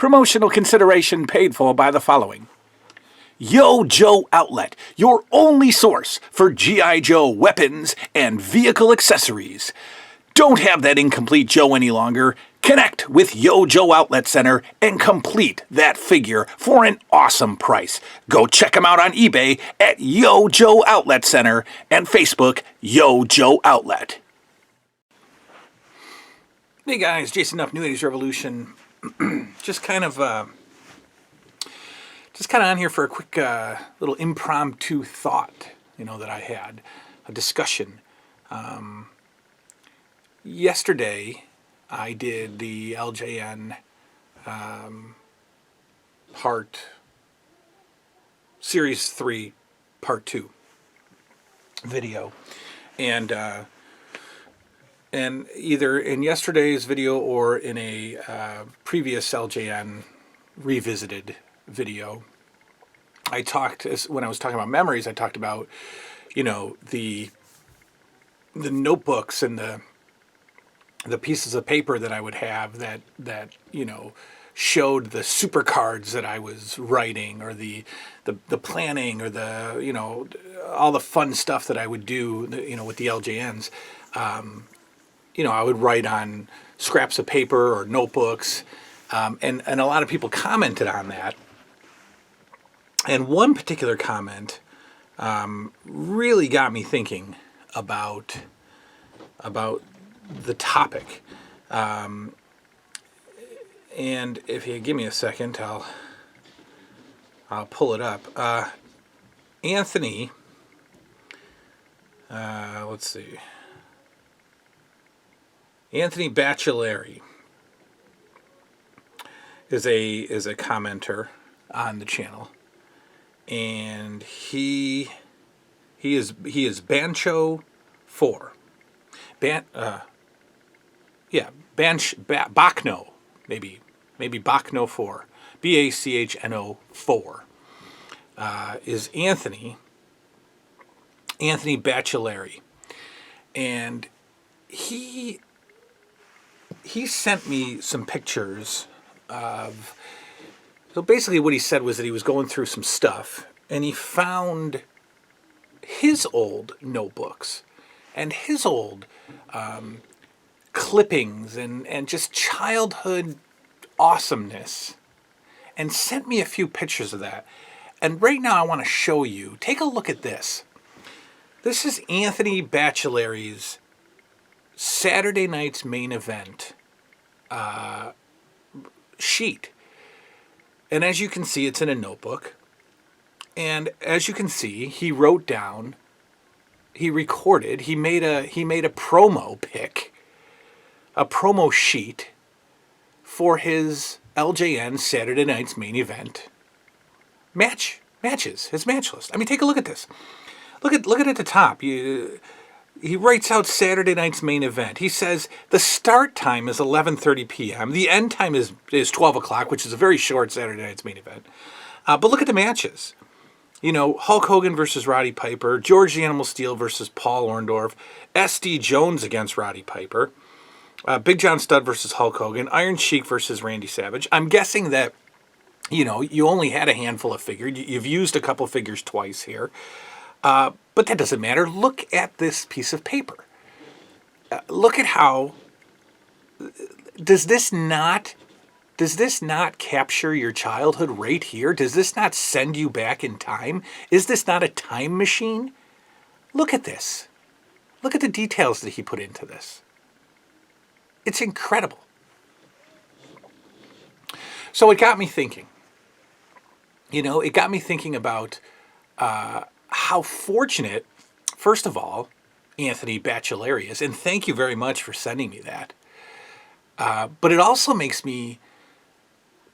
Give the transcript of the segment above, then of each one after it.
Promotional consideration paid for by the following. Yo Joe Outlet, your only source for G.I. Joe weapons and vehicle accessories. Don't have that incomplete Joe any longer. Connect with Yo Joe Outlet Center and complete that figure for an awesome price. Go check them out on eBay at Yo Joe Outlet Center and Facebook Yo Joe Outlet. Hey guys, Jason Up, New 80s Revolution. just kind of on here for a quick little impromptu thought, that I had, a discussion. Yesterday, I did the LJN Series 3 Part 2 video. And either in yesterday's video or in a previous LJN revisited video, when I was talking about memories, I talked about, the notebooks and the pieces of paper that I would have that showed the super cards that I was writing, or the planning, or all the fun stuff that I would do, with the LJNs. I would write on scraps of paper or notebooks, and a lot of people commented on that. And one particular comment really got me thinking about the topic. And if you give me a second, I'll pull it up. Anthony, let's see. Anthony Bachelari is a commenter on the channel, and he is Bancho 4. Bachno, maybe Bachno 4, Bachno 4, is Anthony Bachelari, and he sent me some pictures of. So basically, what he said was that he was going through some stuff, and he found his old notebooks and his old clippings and just childhood awesomeness, and sent me a few pictures of that. And right now I want to show you. Take a look at this. This is Anthony Bachelari's Saturday night's main event sheet. And as you can see, it's in a notebook. And as you can see, he wrote down, he recorded, he made a promo pic, a promo sheet for his LJN Saturday night's main event matches, his match list. I mean, take a look at this. Look at it at the top. He writes out Saturday night's main event. He says the start time is 11:30 p.m. The end time is 12 o'clock, which is a very short Saturday night's main event. But look at the matches. Hulk Hogan versus Roddy Piper, George the Animal Steel versus Paul Orndorff, S.D. Jones against Roddy Piper, Big John Studd versus Hulk Hogan, Iron Sheik versus Randy Savage. I'm guessing that, you only had a handful of figures. You've used a couple figures twice here. But that doesn't matter. Look at this piece of paper. Look at how... Does this not capture your childhood right here? Does this not send you back in time? Is this not a time machine? Look at this. Look at the details that he put into this. It's incredible. So it got me thinking. It got me thinking about how fortunate, first of all, Anthony Bachelari is. And thank you very much for sending me that. But it also makes me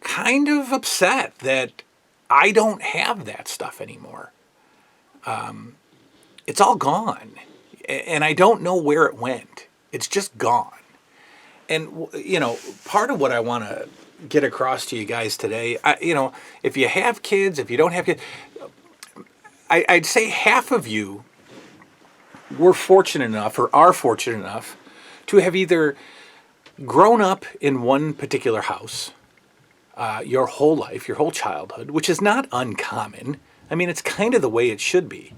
kind of upset that I don't have that stuff anymore. It's all gone. And I don't know where it went. It's just gone. And, part of what I want to get across to you guys today, if you have kids, if you don't have kids, I'd say half of you were fortunate enough or are fortunate enough to have either grown up in one particular house, your whole life, your whole childhood, which is not uncommon. I mean, it's kind of the way it should be.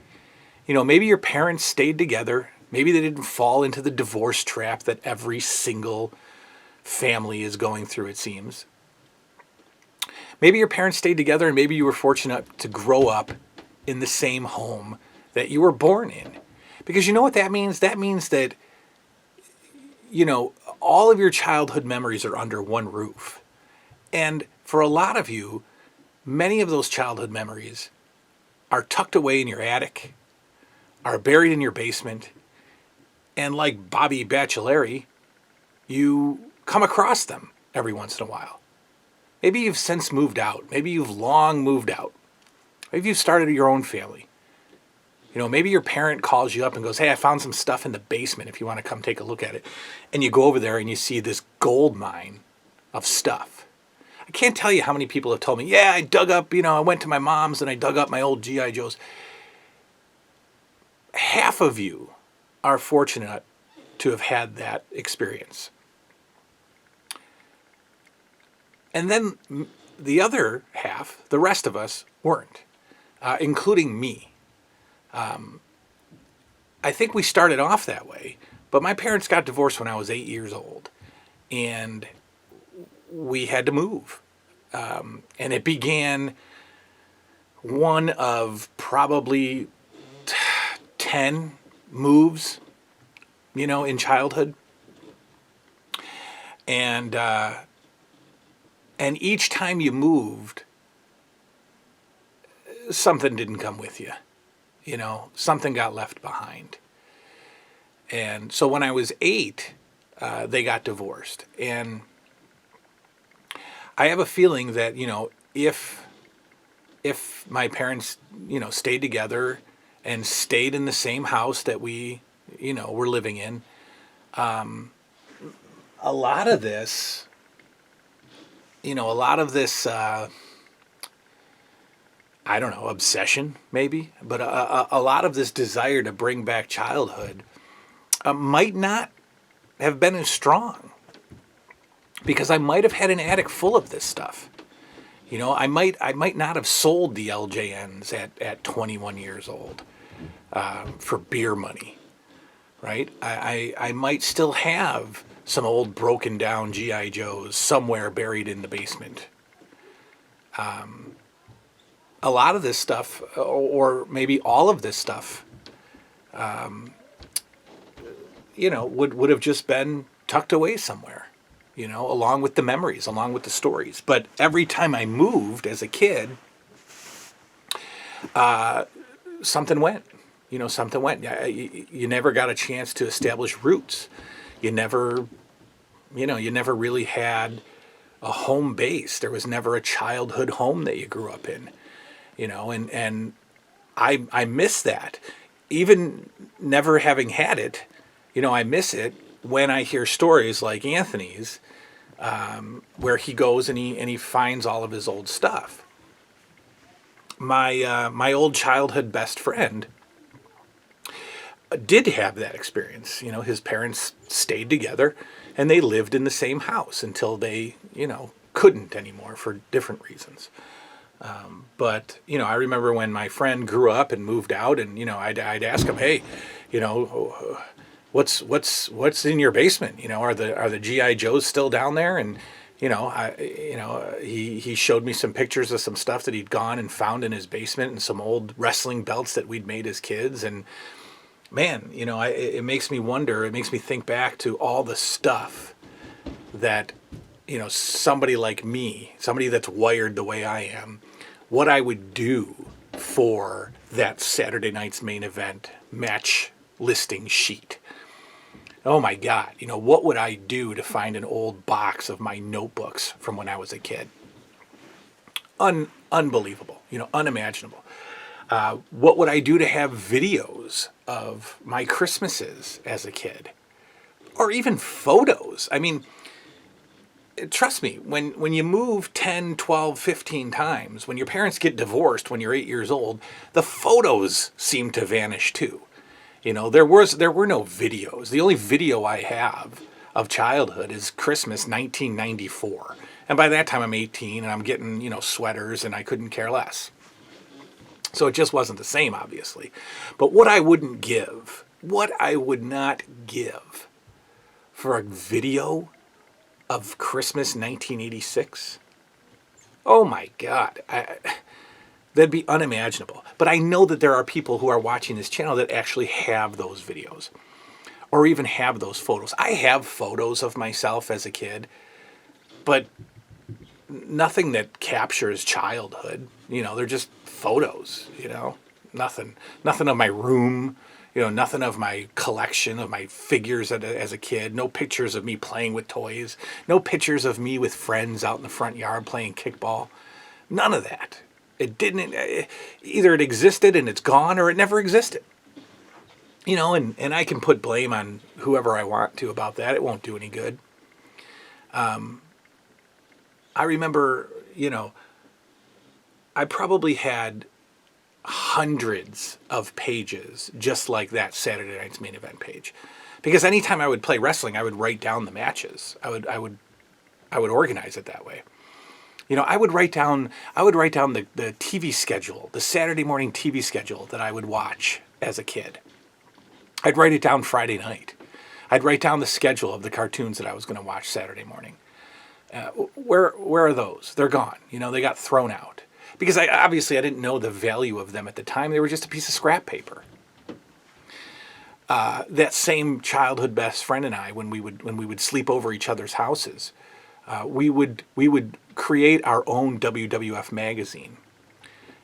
Maybe your parents stayed together. Maybe they didn't fall into the divorce trap that every single family is going through, it seems. Maybe your parents stayed together, and maybe you were fortunate to grow up in the same home that you were born in. Because you know what that means? That means that, all of your childhood memories are under one roof. And for a lot of you, many of those childhood memories are tucked away in your attic, are buried in your basement, and like Bobby Bachelari, you come across them every once in a while. Maybe you've since moved out. Maybe you've long moved out. Maybe you've started your own family. Maybe your parent calls you up and goes, hey, I found some stuff in the basement if you want to come take a look at it. And you go over there and you see this gold mine of stuff. I can't tell you how many people have told me, yeah, I dug up, I went to my mom's and I dug up my old G.I. Joes. Half of you are fortunate to have had that experience. And then the other half, the rest of us, weren't, including me. I think we started off that way, but my parents got divorced when I was 8 years old, and we had to move. And it began one of probably 10 moves, in childhood. And each time you moved, something didn't come with you. Something got left behind. And so when I was 8, they got divorced. And I have a feeling that, if my parents, stayed together and stayed in the same house that we, were living in, a lot of this, I don't know, obsession maybe, but a lot of this desire to bring back childhood might not have been as strong, because I might have had an attic full of this stuff. I might not have sold the LJNs at 21 years old for beer money, right? I might still have some old broken down G.I. Joes somewhere buried in the basement. A lot of this stuff, or maybe all of this stuff, would have just been tucked away somewhere, along with the memories, along with the stories. But every time I moved as a kid, something went. Something went. You never got a chance to establish roots. You never really had a home base. There was never a childhood home that you grew up in. And I miss that. Even never having had it, I miss it when I hear stories like Anthony's, where he goes and he finds all of his old stuff. My old childhood best friend did have that experience. His parents stayed together and they lived in the same house until they, couldn't anymore for different reasons. But I remember when my friend grew up and moved out, and I'd ask him, hey, what's in your basement? Are the GI Joes still down there? And he showed me some pictures of some stuff that he'd gone and found in his basement, and some old wrestling belts that we'd made as kids. And man, it makes me wonder. It makes me think back to all the stuff that somebody like me, somebody that's wired the way I am, what I would do for that Saturday night's main event match listing sheet. Oh my God, what would I do to find an old box of my notebooks from when I was a kid? Unbelievable, unimaginable. What would I do to have videos of my Christmases as a kid? Or even photos. I mean, trust me, when you move 10, 12, 15 times, when your parents get divorced when you're 8 years old, the photos seem to vanish too. There were no videos. The only video I have of childhood is Christmas 1994. And by that time I'm 18 and I'm getting, sweaters and I couldn't care less. So it just wasn't the same, obviously. But what I would not give for a video of Christmas 1986, oh my God, that'd be unimaginable. But I know that there are people who are watching this channel that actually have those videos or even have those photos. I have photos of myself as a kid, but nothing that captures childhood. They're just photos, nothing of my room, nothing of my collection of my figures as a kid, no pictures of me playing with toys, no pictures of me with friends out in the front yard playing kickball, none of that. It didn't, either it existed and it's gone or it never existed. And I can put blame on whoever I want to about that. It won't do any good. I remember, I probably had hundreds of pages just like that Saturday Night's Main Event page. Because anytime I would play wrestling, I would write down the matches. I would organize it that way. I would write down the TV schedule, the Saturday morning TV schedule that I would watch as a kid. I'd write it down Friday night. I'd write down the schedule of the cartoons that I was going to watch Saturday morning. Where are those? They're gone. They got thrown out. Because I didn't know the value of them at the time. They were just a piece of scrap paper. That same childhood best friend and I, when we would sleep over each other's houses, we would create our own WWF magazine.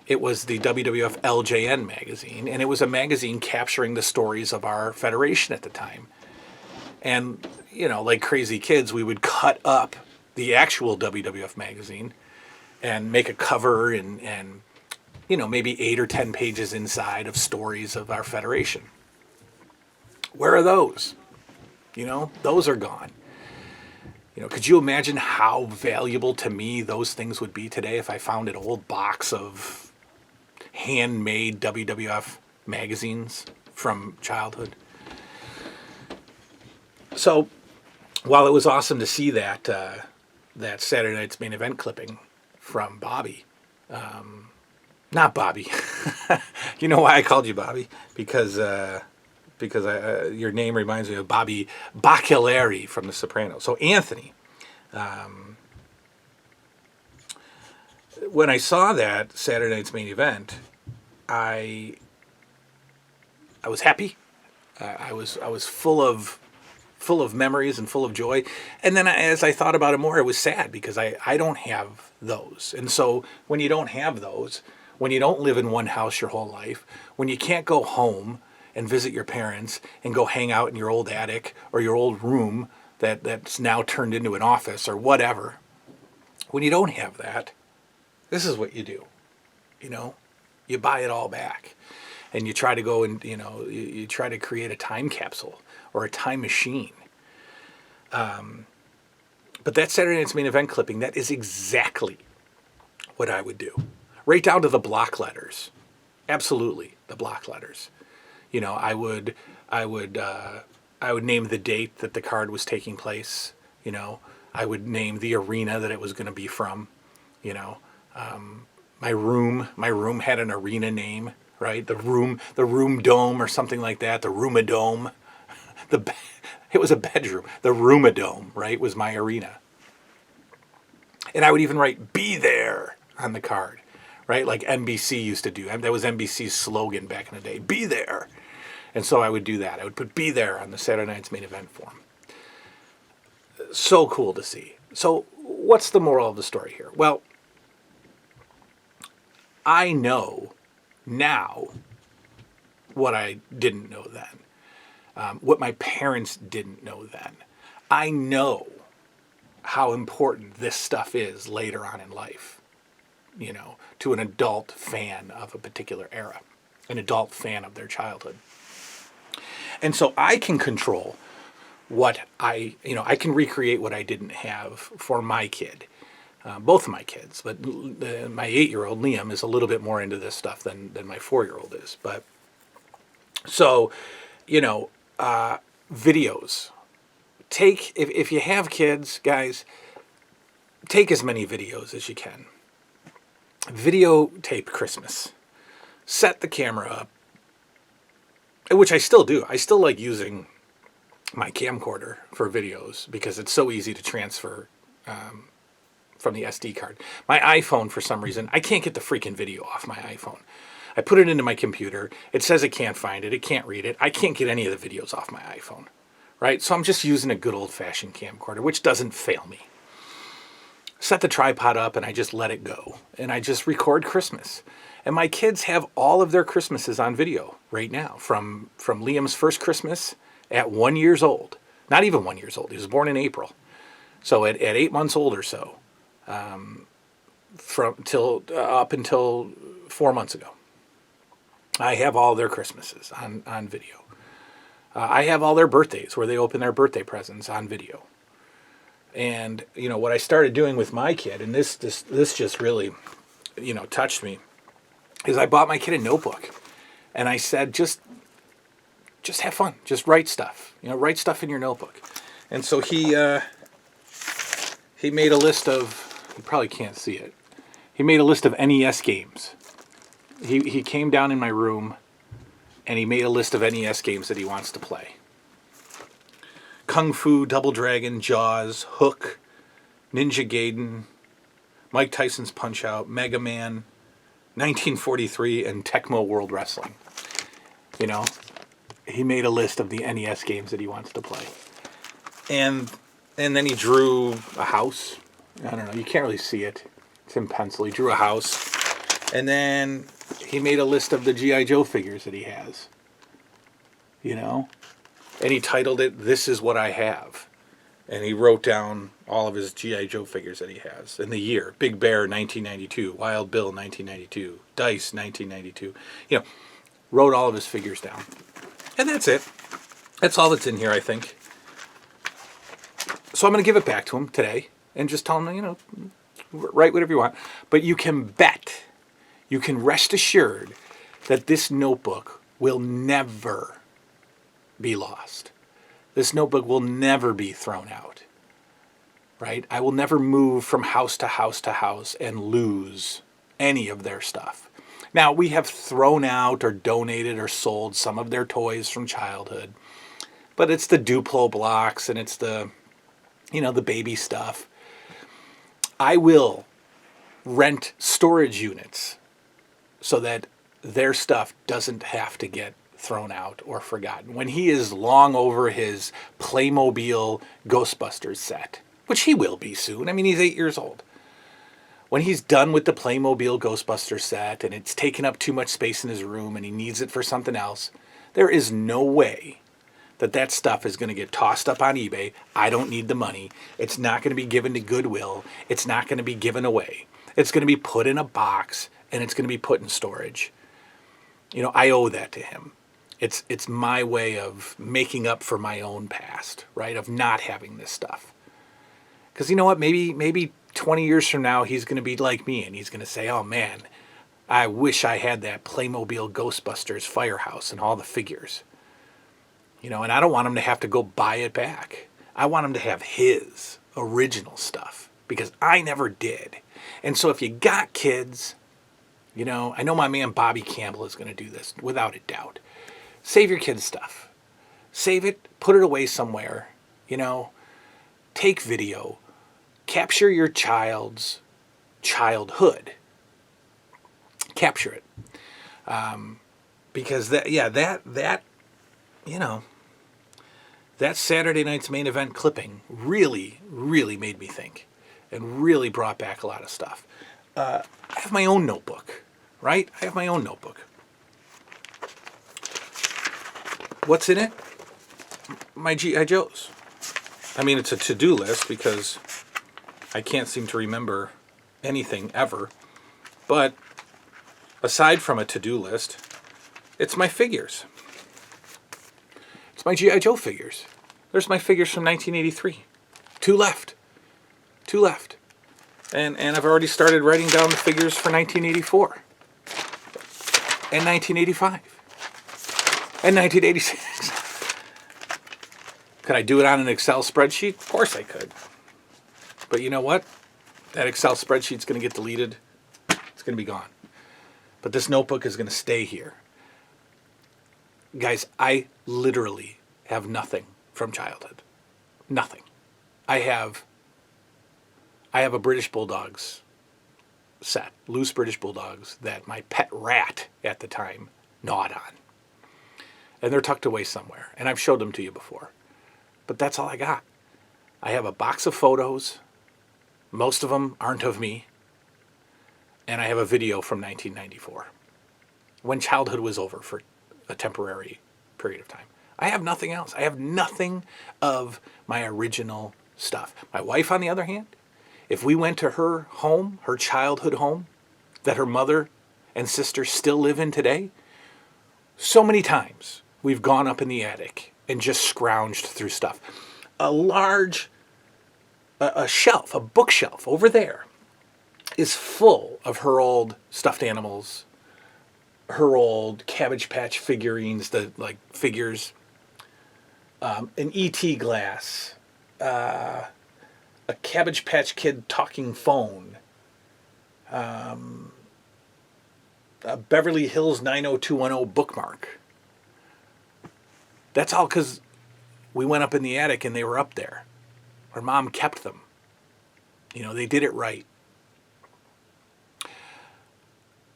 It was the WWF LJN magazine, and it was a magazine capturing the stories of our federation at the time. And, like crazy kids, we would cut up the actual WWF magazine and make a cover and maybe 8 or 10 pages inside of stories of our federation. Where are those? Those are gone. Could you imagine how valuable to me those things would be today if I found an old box of handmade WWF magazines from childhood? So, while it was awesome to see that Saturday Night's Main Event clipping from Bobby, not Bobby. You know why I called you Bobby? Because your name reminds me of Bobby Baccelleri from The Sopranos. So Anthony, when I saw that Saturday Night's Main Event, I was happy. I was full of memories and full of joy. And then as I thought about it more, it was sad because I don't have those. And so when you don't have those, when you don't live in one house your whole life, when you can't go home and visit your parents and go hang out in your old attic or your old room that's now turned into an office or whatever, when you don't have that, this is what you do. You buy it all back. And you try to go and, you try to create a time capsule or a time machine. But that Saturday Night's Main Event clipping, that is exactly what I would do. Right down to the block letters. Absolutely, the block letters. I would name the date that the card was taking place. I would name the arena that it was going to be from. My room had an arena name, right? The room dome or something like that. The Roomadome. It was a bedroom. The Roomadome, right, was my arena. And I would even write "Be there" on the card, right? Like NBC used to do. That was NBC's slogan back in the day. Be there. And so I would do that. I would put "Be there" on the Saturday Night's Main Event form. So cool to see. So what's the moral of the story here? Well, I know now what I didn't know then, what my parents didn't know then. I know how important this stuff is later on in life, to an adult fan of a particular era, an adult fan of their childhood. And so I can control what I can recreate what I didn't have for my kid. Both of my kids, but my 8-year-old Liam is a little bit more into this stuff than my 4-year-old is. But so, videos, if you have kids, guys, take as many videos as you can. Videotape Christmas. Set the camera up, which I still do. I still like using my camcorder for videos because it's so easy to transfer from the SD card. My iPhone, for some reason, I can't get the freaking video off my iPhone. I put it into my computer. It says it can't find it. It can't read it. I can't get any of the videos off my iPhone, right? So I'm just using a good old-fashioned camcorder, which doesn't fail me. Set the tripod up and I just let it go. And I just record Christmas. And my kids have all of their Christmases on video right now. From Liam's first Christmas at 1 year old. Not even 1 year old. He was born in April. So at 8 months old or so. Up until 4 months ago. I have all their Christmases on video. I have all their birthdays where they open their birthday presents on video. And, what I started doing with my kid, and this just really, touched me, is I bought my kid a notebook. And I said, just have fun. Just write stuff. Write stuff in your notebook. And so he made a list of, you probably can't see it. He made a list of NES games. He came down in my room and he made a list of NES games that he wants to play. Kung Fu, Double Dragon, Jaws, Hook, Ninja Gaiden, Mike Tyson's Punch-Out, Mega Man, 1943, and Tecmo World Wrestling. He made a list of the NES games that he wants to play. And then he drew a house. I don't know, you can't really see it. It's in pencil. He drew a house. And then he made a list of the G.I. Joe figures that he has. And he titled it, This Is What I Have. And he wrote down all of his G.I. Joe figures that he has. And the year. Big Bear, 1992. Wild Bill, 1992. Dice, 1992. Wrote all of his figures down. And that's it. That's all that's in here, I think. So I'm going to give it back to him today. And just tell him, write whatever you want. But you can bet, you can rest assured that this notebook will never be lost. This notebook will never be thrown out, right? I will never move from house to house to house and lose any of their stuff. Now, we have thrown out or donated or sold some of their toys from childhood, but it's the Duplo blocks and it's the, the baby stuff. I will rent storage units so that their stuff doesn't have to get thrown out or forgotten. When he is long over his Playmobil Ghostbusters set, which he will be soon. I mean, he's 8 years old. When he's done with the Playmobil Ghostbusters set and it's taken up too much space in his room and he needs it for something else, there is no way that stuff is going to get tossed up on eBay. I don't need the money. It's not going to be given to Goodwill. It's not going to be given away. It's going to be put in a box and it's going to be put in storage. I owe that to him. It's my way of making up for my own past, right? Of not having this stuff. Because you know what? Maybe 20 years from now, he's going to be like me and he's going to say, oh man, I wish I had that Playmobil Ghostbusters firehouse and all the figures. And I don't want him to have to go buy it back. I want him to have his original stuff because I never did. And so if you got kids, I know my man Bobby Campbell is going to do this without a doubt. Save your kids' stuff. Save it, put it away somewhere, take video, capture your child's childhood. Capture it. Because that Saturday night's main event clipping really, really made me think and really brought back a lot of stuff. I have my own notebook, right? I have my own notebook. What's in it? My G.I. Joes. I mean, it's a to-do list because I can't seem to remember anything ever. But aside from a to-do list, it's my figures. It's my G.I. Joe figures. There's my figures from 1983. Two left. And I've already started writing down the figures for 1984. And 1985. And 1986. Could I do it on an Excel spreadsheet? Of course I could. But you know what? That Excel spreadsheet's going to get deleted. It's going to be gone. But this notebook is going to stay here. Guys, I literally have nothing from childhood. Nothing. I have a British Bulldogs set, loose British Bulldogs, that my pet rat at the time gnawed on. And they're tucked away somewhere. And I've showed them to you before. But that's all I got. I have a box of photos. Most of them aren't of me. And I have a video from 1994, when childhood was over for a temporary period of time. I have nothing else. I have nothing of my original stuff. My wife, on the other hand, if we went to her home, her childhood home, that her mother and sister still live in today, so many times we've gone up in the attic and just scrounged through stuff. A large, a shelf, a bookshelf over there is full of her old stuffed animals, her old Cabbage Patch figurines, the figures, an E.T. glass, a Cabbage Patch Kid talking phone, a Beverly Hills 90210 bookmark. That's all because we went up in the attic and they were up there. Our mom kept them. They did it right.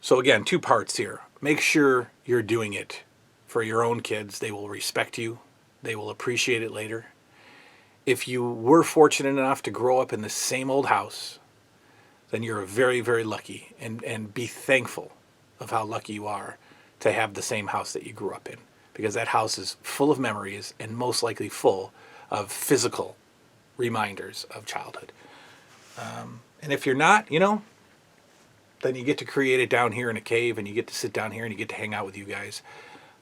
So again, 2 parts here. Make sure you're doing it for your own kids. They will respect you. They will appreciate it later. If you were fortunate enough to grow up in the same old house, then you're very, very lucky. And be thankful of how lucky you are to have the same house that you grew up in. Because that house is full of memories and most likely full of physical reminders of childhood. And if you're not, then you get to create it down here in a cave, and you get to sit down here and you get to hang out with you guys.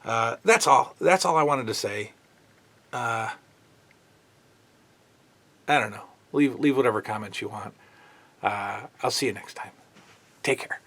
That's all. That's all I wanted to say. I don't know. Leave whatever comments you want. I'll see you next time. Take care.